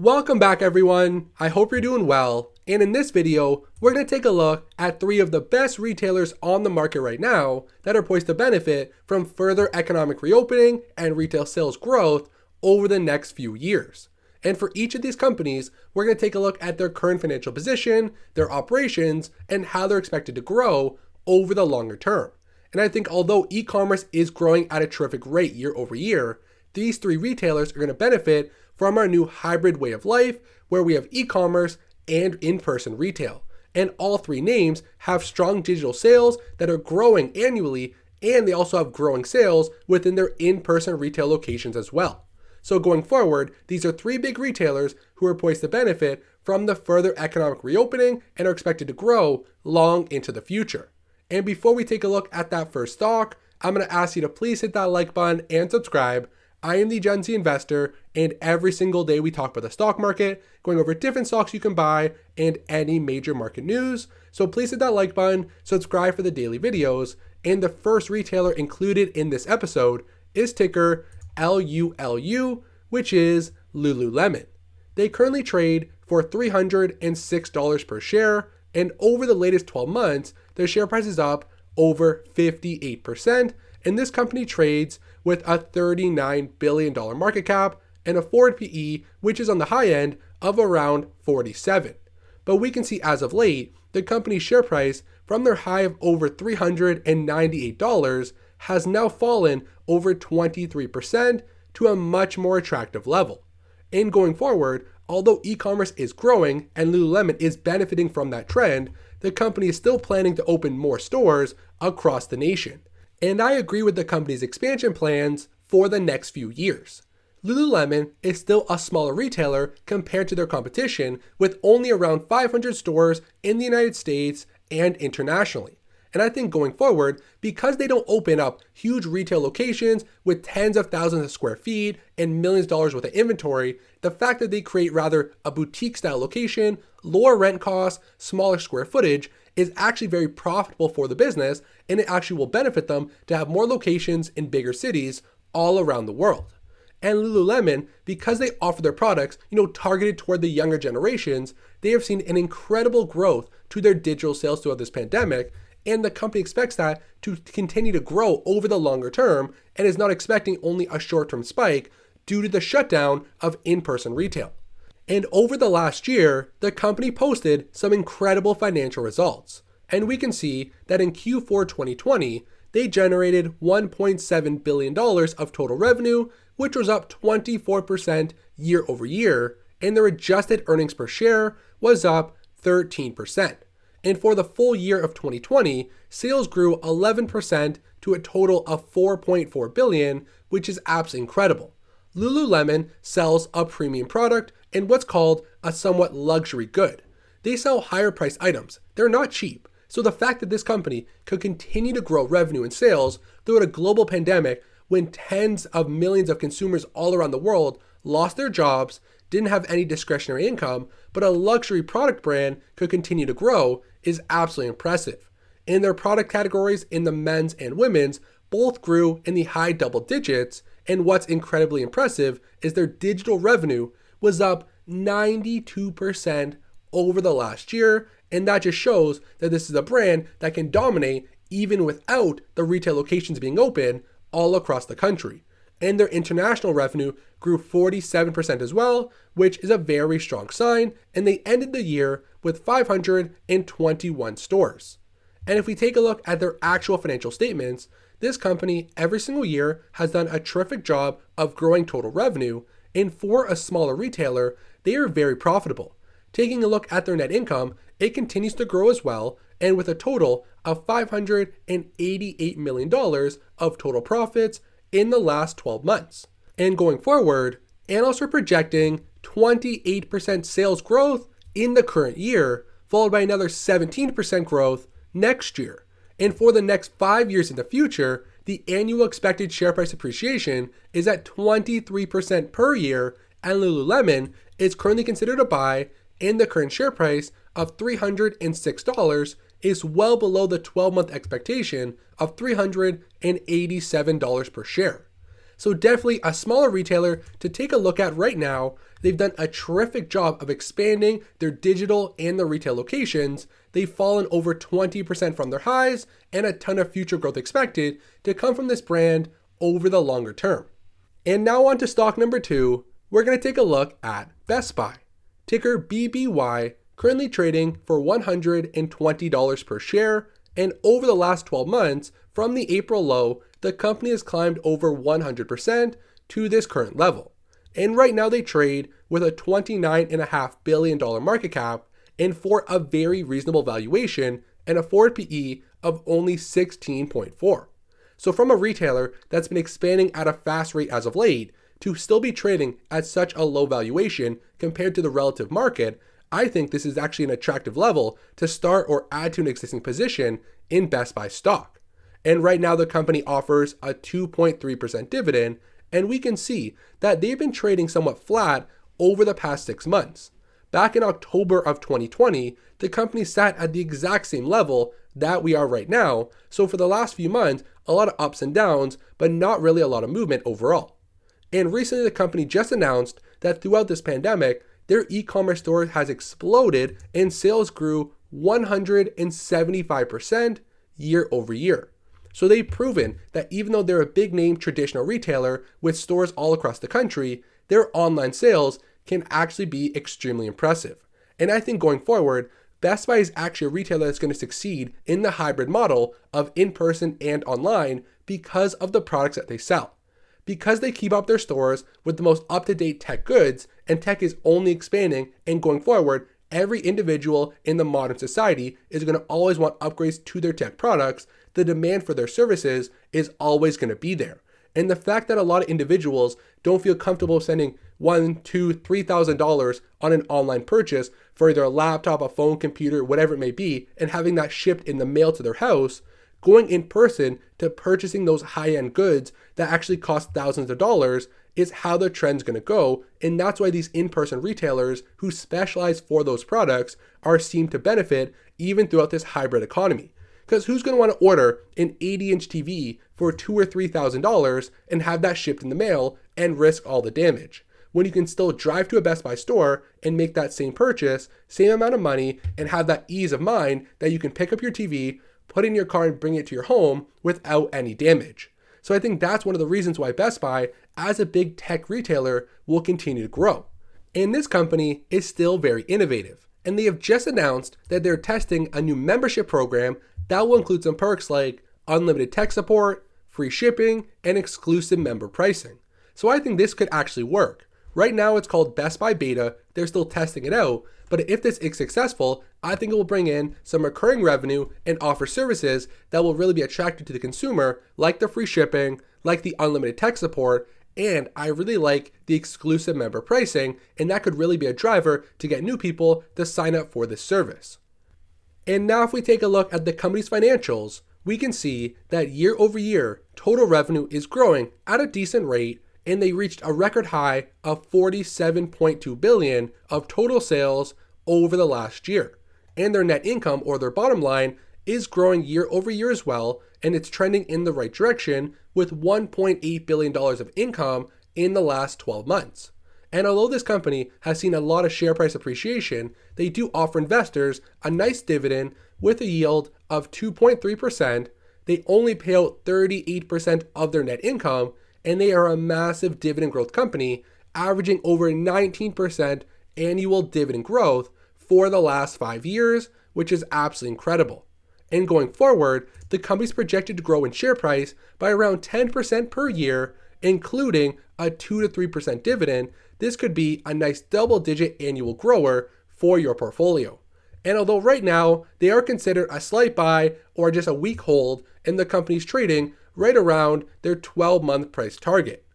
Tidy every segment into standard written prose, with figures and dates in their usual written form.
Welcome back everyone, I hope you're doing well, and in this video, we're going to take a look at 3 of the best retailers on the market right now that are poised to benefit from further economic reopening and retail sales growth over the next few years. And for each of these companies, we're going to take a look at their current financial position, their operations, and how they're expected to grow over the longer term. And I think although e-commerce is growing at a terrific rate year over year, these 3 retailers are going to benefit from our new hybrid way of life where we have e-commerce and in-person retail. And all 3 names have strong digital sales that are growing annually, and they also have growing sales within their in-person retail locations as well. So going forward, these are 3 big retailers who are poised to benefit from the further economic reopening and are expected to grow long into the future. And before we take a look at that first stock, I'm going to ask you to please hit that like button and subscribe. I am the Gen Z investor, and every single day we talk about the stock market, going over different stocks you can buy and any major market news. So please hit that like button, subscribe for the daily videos, and the first retailer included in this episode is ticker LULU, which is Lululemon. They currently trade for $306 per share, and over the latest 12 months, their share price is up over 58%, and this company trades with a $39 billion market cap and a forward PE, which is on the high end of around 47. But we can see as of late, the company's share price from their high of over $398 has now fallen over 23% to a much more attractive level. And going forward, although e-commerce is growing and Lululemon is benefiting from that trend, the company is still planning to open more stores across the nation. And I agree with the company's expansion plans for the next few years. Lululemon is still a smaller retailer compared to their competition, with only around 500 stores in the United States and internationally. And I think going forward, because they don't open up huge retail locations with tens of thousands of square feet and millions of dollars worth of inventory, the fact that they create rather a boutique style location, lower rent costs, smaller square footage is actually very profitable for the business, and it actually will benefit them to have more locations in bigger cities all around the world. And Lululemon, because they offer their products, targeted toward the younger generations, they have seen an incredible growth to their digital sales throughout this pandemic, and the company expects that to continue to grow over the longer term and is not expecting only a short-term spike due to the shutdown of in-person retail. And over the last year, the company posted some incredible financial results. And we can see that in Q4 2020, they generated $1.7 billion of total revenue, which was up 24% year over year, and their adjusted earnings per share was up 13%. And for the full year of 2020, sales grew 11% to a total of $4.4 billion, which is absolutely incredible. Lululemon sells a premium product and what's called a somewhat luxury good. They sell higher priced items. They're not cheap. So the fact that this company could continue to grow revenue and sales throughout a global pandemic when tens of millions of consumers all around the world lost their jobs, didn't have any discretionary income, but a luxury product brand could continue to grow is absolutely impressive. And their product categories in the men's and women's both grew in the high double digits, and what's incredibly impressive is their digital revenue was up 92% over the last year, and that just shows that this is a brand that can dominate even without the retail locations being open all across the country. And their international revenue grew 47% as well, which is a very strong sign, and they ended the year with 521 stores. And if we take a look at their actual financial statements, this company every single year has done a terrific job of growing total revenue, and for a smaller retailer, they are very profitable. Taking a look at their net income, it continues to grow as well, and with a total of $588 million of total profits in the last 12 months. And going forward, analysts are projecting 28% sales growth in the current year, followed by another 17% growth next year. And for the next 5 years in the future, the annual expected share price appreciation is at 23% per year, and Lululemon is currently considered a buy, and the current share price of $306 is well below the 12-month expectation of $387 per share. So definitely a smaller retailer to take a look at right now. They've done a terrific job of expanding their digital and their retail locations. They've fallen over 20% from their highs and a ton of future growth expected to come from this brand over the longer term. And now on to stock number 2, we're going to take a look at Best Buy. Ticker BBY, currently trading for $120 per share. And over the last 12 months, from the April low, the company has climbed over 100% to this current level. And right now they trade with a $29.5 billion market cap and for a very reasonable valuation and a forward PE of only 16.4. So from a retailer that's been expanding at a fast rate as of late to still be trading at such a low valuation compared to the relative market, I think this is actually an attractive level to start or add to an existing position in Best Buy stock. And right now the company offers a 2.3% dividend, and we can see that they've been trading somewhat flat over the past 6 months. Back in October of 2020, the company sat at the exact same level that we are right now. So for the last few months, a lot of ups and downs, but not really a lot of movement overall. And recently the company just announced that throughout this pandemic, their e-commerce store has exploded and sales grew 175% year over year. So they've proven that even though they're a big name traditional retailer with stores all across the country, their online sales can actually be extremely impressive. And I think going forward, Best Buy is actually a retailer that's going to succeed in the hybrid model of in-person and online because of the products that they sell. Because they keep up their stores with the most up-to-date tech goods, and tech is only expanding and going forward, every individual in the modern society is going to always want upgrades to their tech products. The demand for their services is always going to be there. And the fact that a lot of individuals don't feel comfortable spending $1,000, $2,000, $3,000 on an online purchase for either a laptop, a phone, computer, whatever it may be, and having that shipped in the mail to their house, going in person to purchasing those high-end goods that actually cost thousands of dollars is how the trend's going to go. And that's why these in-person retailers who specialize for those products are seen to benefit even throughout this hybrid economy. Because who's going to want to order an 80-inch TV for $2,000 or $3,000 and have that shipped in the mail and risk all the damage, when you can still drive to a Best Buy store and make that same purchase, same amount of money, and have that ease of mind that you can pick up your TV, put it in your car, and bring it to your home without any damage. So I think that's one of the reasons why Best Buy, as a big tech retailer, will continue to grow. And this company is still very innovative. And they have just announced that they're testing a new membership program that will include some perks like unlimited tech support, free shipping, and exclusive member pricing. So I think this could actually work. Right now it's called Best Buy Beta. They're still testing it out. But if this is successful, I think it will bring in some recurring revenue and offer services that will really be attractive to the consumer, like the free shipping, like the unlimited tech support, and I really like the exclusive member pricing, and that could really be a driver to get new people to sign up for this service. And now if we take a look at the company's financials, we can see that year over year, total revenue is growing at a decent rate, and they reached a record high of $47.2 billion of total sales over the last year. And their net income, or their bottom line, is growing year over year as well, and it's trending in the right direction with $1.8 billion of income in the last 12 months. And although this company has seen a lot of share price appreciation, they do offer investors a nice dividend with a yield of 2.3%. They only pay out 38% of their net income, and they are a massive dividend growth company, averaging over 19% annual dividend growth for the last 5 years, which is absolutely incredible. And going forward, the company's projected to grow in share price by around 10% per year, including a 2 to 3% dividend. This could be a nice double-digit annual grower for your portfolio. And although right now they are considered a slight buy or just a weak hold, and the company's trading right around their 12-month price target.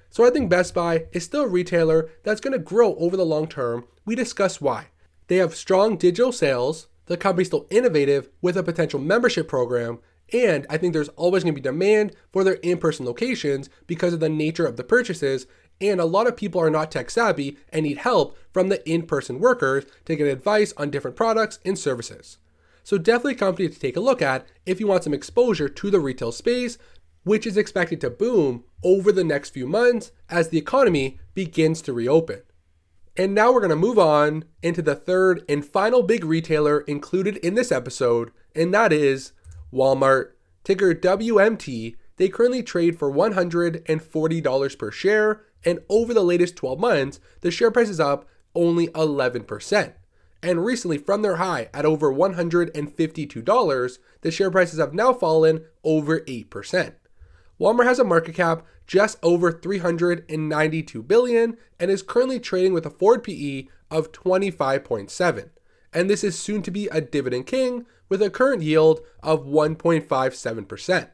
So I think Best Buy is still a retailer that's going to grow over the long term. We discussed why. They have strong digital sales, the company's still innovative with a potential membership program, and I think there's always going to be demand for their in-person locations because of the nature of the purchases, and a lot of people are not tech savvy and need help from the in-person workers to get advice on different products and services. So definitely a company to take a look at if you want some exposure to the retail space. which is expected to boom over the next few months as the economy begins to reopen. And now we're going to move on into the third and final big retailer included in this episode, and that is Walmart, ticker WMT. They currently trade for $140 per share, and over the latest 12 months, the share price is up only 11%. And recently, from their high at over $152, the share prices have now fallen over 8%. Walmart has a market cap just over $392 billion and is currently trading with a forward PE of 25.7. And this is soon to be a dividend king with a current yield of 1.57%.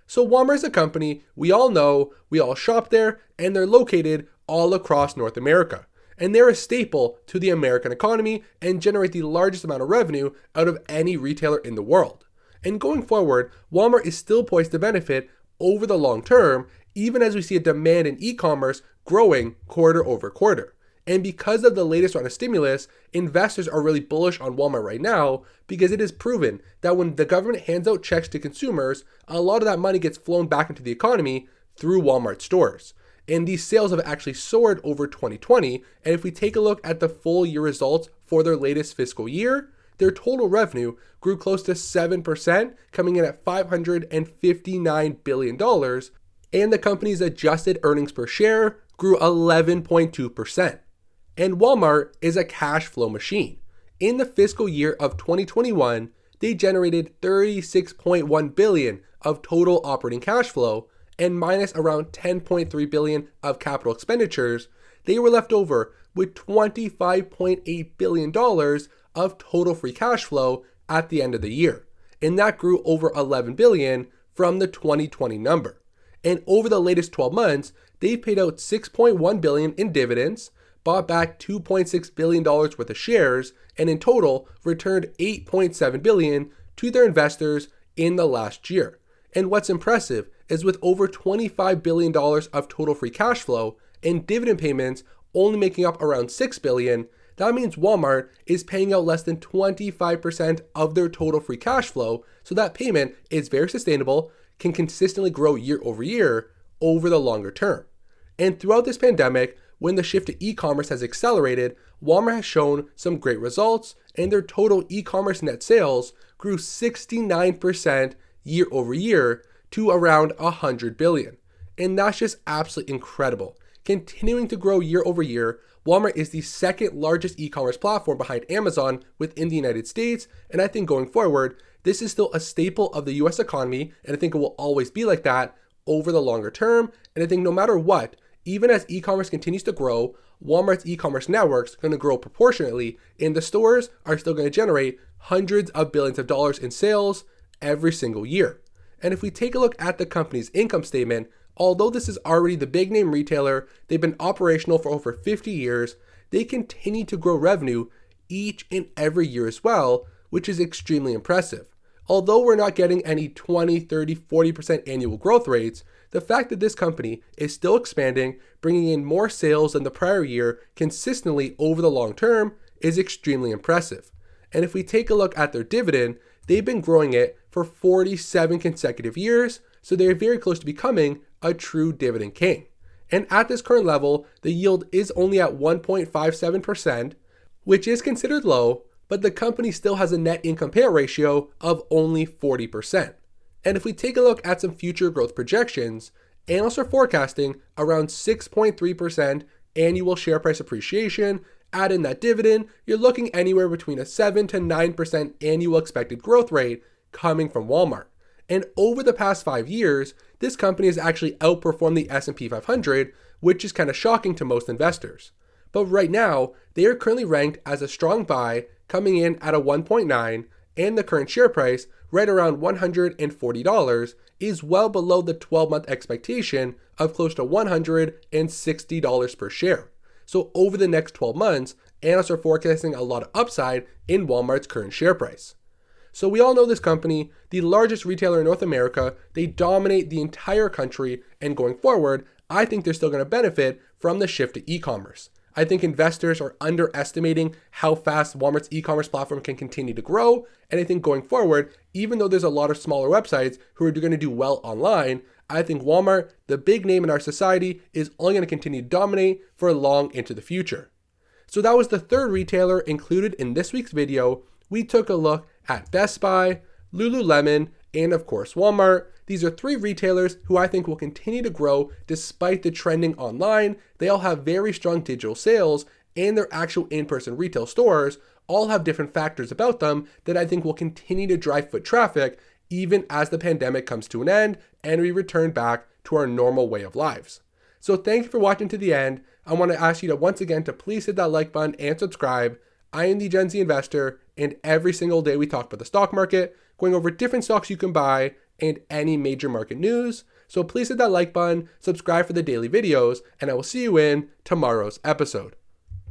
So Walmart is a company we all know, we all shop there, and they're located all across North America. And they're a staple to the American economy and generate the largest amount of revenue out of any retailer in the world. And going forward, Walmart is still poised to benefit over the long term, even as we see a demand in e-commerce growing quarter over quarter. And because of the latest round of stimulus, investors are really bullish on Walmart right now because it is proven that when the government hands out checks to consumers, a lot of that money gets flown back into the economy through Walmart stores. And these sales have actually soared over 2020. And if we take a look at the full year results for their latest fiscal year, their total revenue grew close to 7%, coming in at $559 billion. And the company's adjusted earnings per share grew 11.2%. And Walmart is a cash flow machine. In the fiscal year of 2021, they generated $36.1 billion of total operating cash flow, and minus around $10.3 billion of capital expenditures, they were left over with $25.8 billion of total free cash flow at the end of the year. And that grew over $11 billion from the 2020 number. And over the latest 12 months, they've paid out $6.1 billion in dividends, bought back $2.6 billion worth of shares, and in total returned $8.7 billion to their investors in the last year. And what's impressive is with over $25 billion of total free cash flow and dividend payments only making up around $6 billion, that means Walmart is paying out less than 25% of their total free cash flow, so that payment is very sustainable, can consistently grow year over the longer term. And throughout this pandemic, when the shift to e-commerce has accelerated, Walmart has shown some great results, and their total e-commerce net sales grew 69% year over year to around $100 billion. And that's just absolutely incredible. Continuing to grow year over year, Walmart is the second largest e-commerce platform behind Amazon within the United States, and I think going forward, this is still a staple of the US economy, and I think it will always be like that over the longer term. And I think no matter what, even as e-commerce continues to grow, Walmart's e-commerce network is going to grow proportionately, and the stores are still going to generate hundreds of billions of dollars in sales every single year. And if we take a look at the company's income statement, although this is already the big name retailer, they've been operational for over 50 years, they continue to grow revenue each and every year as well, which is extremely impressive. Although we're not getting any 20, 30, 40% annual growth rates, the fact that this company is still expanding, bringing in more sales than the prior year consistently over the long term is extremely impressive. And if we take a look at their dividend, they've been growing it for 47 consecutive years, so they're very close to becoming a true dividend king. And at this current level, the yield is only at 1.57%, which is considered low, but the company still has a net income payout ratio of only 40%. And if we take a look at some future growth projections, analysts are forecasting around 6.3% annual share price appreciation. Add in that dividend, you're looking anywhere between a 7 to 9% annual expected growth rate coming from Walmart. And over the past 5 years, this company has actually outperformed the S&P 500, which is kind of shocking to most investors. But right now, they are currently ranked as a strong buy, coming in at a 1.9, and the current share price, right around $140, is well below the 12-month expectation of close to $160 per share. So over the next 12 months, analysts are forecasting a lot of upside in Walmart's current share price. So we all know this company, the largest retailer in North America, they dominate the entire country, and going forward, I think they're still going to benefit from the shift to e-commerce. I think investors are underestimating how fast Walmart's e-commerce platform can continue to grow, and I think going forward, even though there's a lot of smaller websites who are going to do well online, I think Walmart, the big name in our society, is only going to continue to dominate for long into the future. So that was the third retailer included in this week's video. We took a look at Best Buy, Lululemon, and of course Walmart. These are three retailers who I think will continue to grow despite the trending online. They all have very strong digital sales, and their actual in-person retail stores all have different factors about them that I think will continue to drive foot traffic even as the pandemic comes to an end and we return back to our normal way of lives. So thank you for watching to the end. I want to ask you to once again to please hit that like button and subscribe. I am the Gen Z Investor, and every single day we talk about the stock market, going over different stocks you can buy and any major market news. So please hit that like button, subscribe for the daily videos, and I will see you in tomorrow's episode.